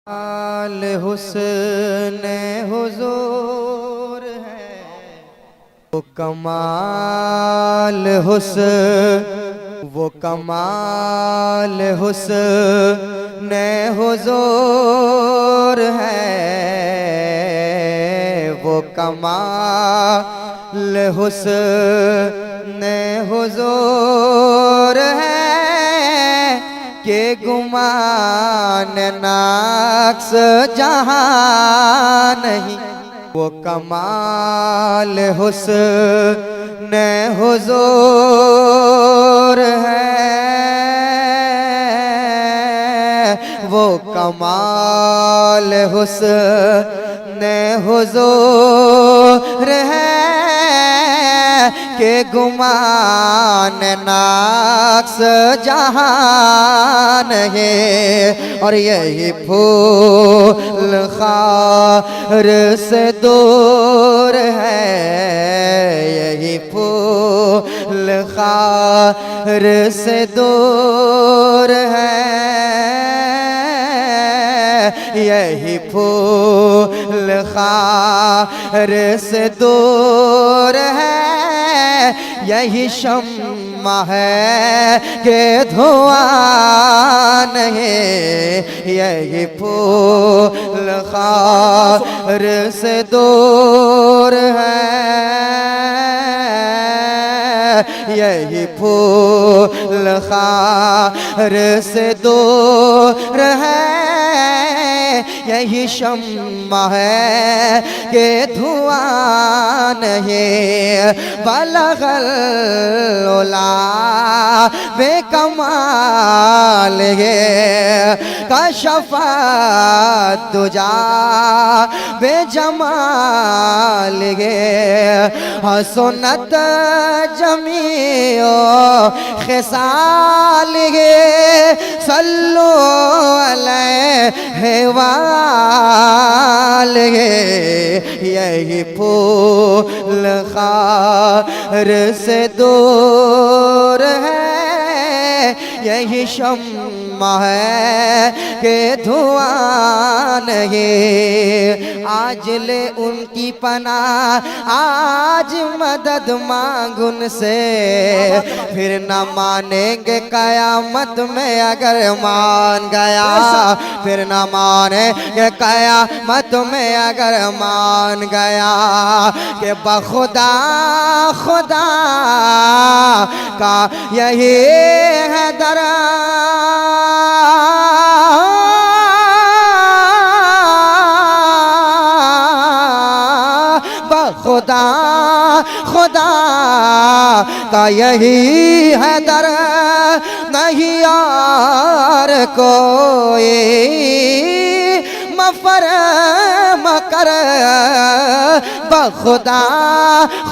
आल हुस्न हुजूर है, वो कमाल हुस्न हुजूर है, वो कमाल हुस्न हुजूर है के गुमान नाक्स जहां नहीं। वो कमाल हुस्न हुजूर है, वो कमाल हुस्न हुजूर है के गुमान नाक्स जहान है। और यही फूल खार से दूर है, यही फूल खार से दूर है, यही फूल खार से दूर है, यही शम्मा है के धुआं नहीं। यही फूल खार से दूर है, यही फूल खार से दूर है, यही शम्मा है के धुआं नहीं। बलगल उला बेकमाल है, कशफा दुजा बेजमाल है, हसनत जमीओ खिसाल है, सल्लो अलैहि वाल है। यही फूल खार से दूर है, यही शम्मा है के धुआं नहीं। आज ले उनकी पनाह, आज मदद मांगुन से, फिर न मानेंगे कयामत में अगर मान गया, फिर न मानेंगे कयामत में अगर मान गया कि बखुदा खुदा का यही है दरा। खुदा खुदा का यही है दर, नहीं यार कोई मफर मकर। बखुदा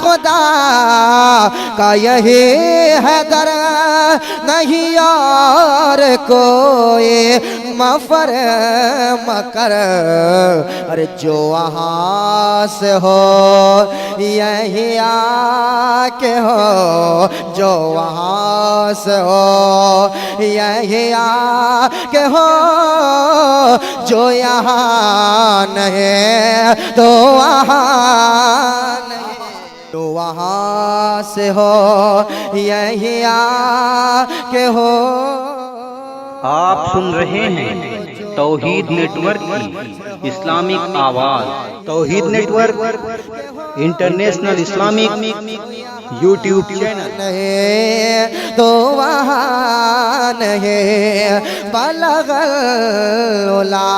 खुदा का यही है दर, नहीं यार कोई मफर मकर। अरे जो वहाँ से हो यही आके हो, जो वहाँ से हो यही आके हो, जो यहाँ नहीं तो वहाँ नहीं, तो वहाँ से हो यही आके हो। आप सुन रहे हैं तौहीद नेटवर्क की इस्लामिक आवाज़। Tauheed network international Islamic YouTube channel. नहीं तो वहाँ नहीं, बलगल उला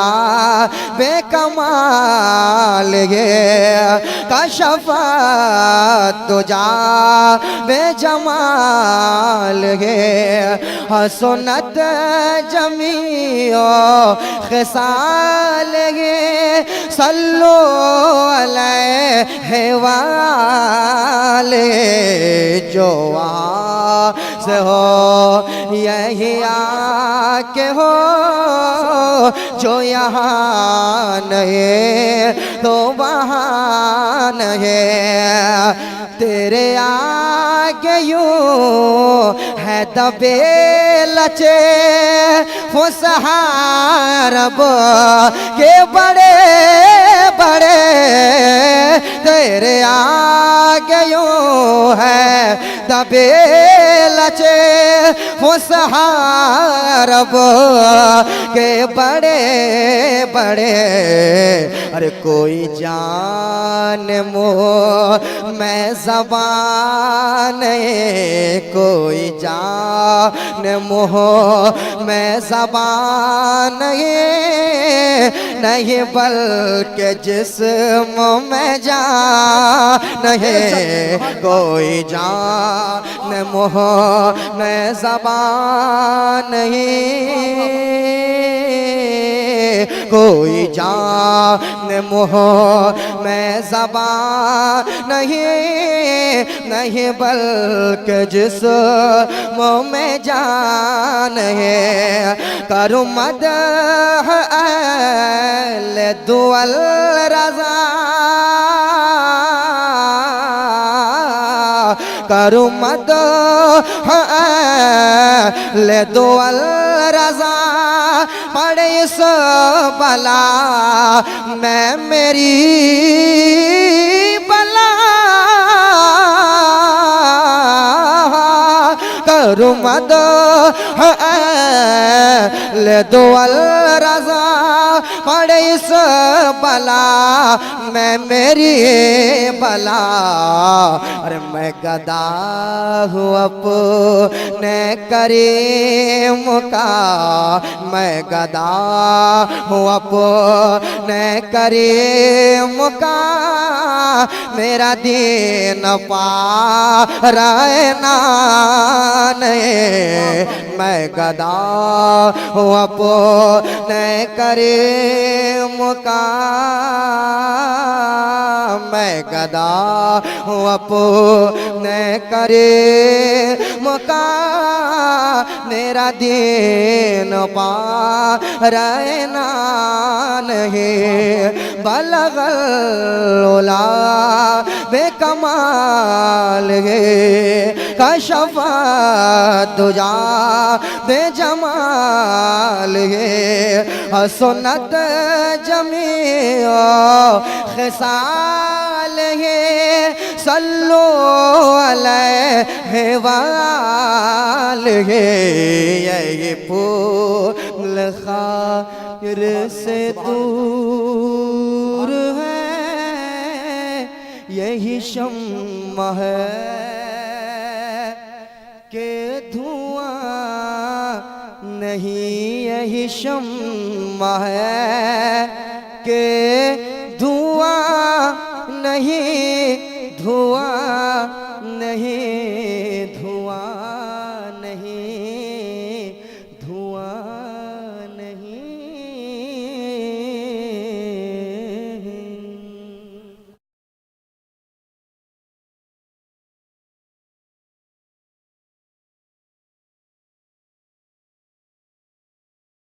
बेकमाल है, कशफा दुजा बेजमाल है, हसनत जमीओ खिसाल है, सल्लो अलैहि वाले। जो वहाँ से हो यही आके हो, जो यहाँ नहीं तो वहाँ नहीं। तेरे आगे यूं है दबे लचे फुसहारब के बड़े बड़े, तेरे आगे यूं है दबे लचे फुसहारब के बड़े बड़े। अरे कोई जान मोह मैं ज़बान, कोई जान मोह मैं ज़बान नहीं, बल्कि जिस्म में जान है। कोई जान मोह मैं ज़बान नहीं, कोई जान मोह मैं ज़बान नहीं, बल्कि जिस्म में जान है। करूँ मदह अहले दुअल रज़ा, करूँ मदह अहले दुअल रज़ा, पड़े इस बला मैं मेरी बला, करूँ मदह अहले दुअल रज़ा, पड़े इस बला मैं मेरी बला। अरे मैं गदा हूँ अपने करीम का, मैं गदा हूँ अपने करीम का, मेरा दीन पारायना नहीं। मैं गदा हूँ अपने करीम का, मैं गदा हूँ अपने करीम का, मेरा दीन पारायना नहीं। बलगल उला बेकमाल है, कशफा दुजा बेजमाल है, सुन्नत जमीओ खिसाल है, सल्लो अलैहि वाल है। यही फूल खातिर से दूर है, यही शम्मा है के धुआं नहीं, यही शम्मा है के धुआं नहीं, धुआं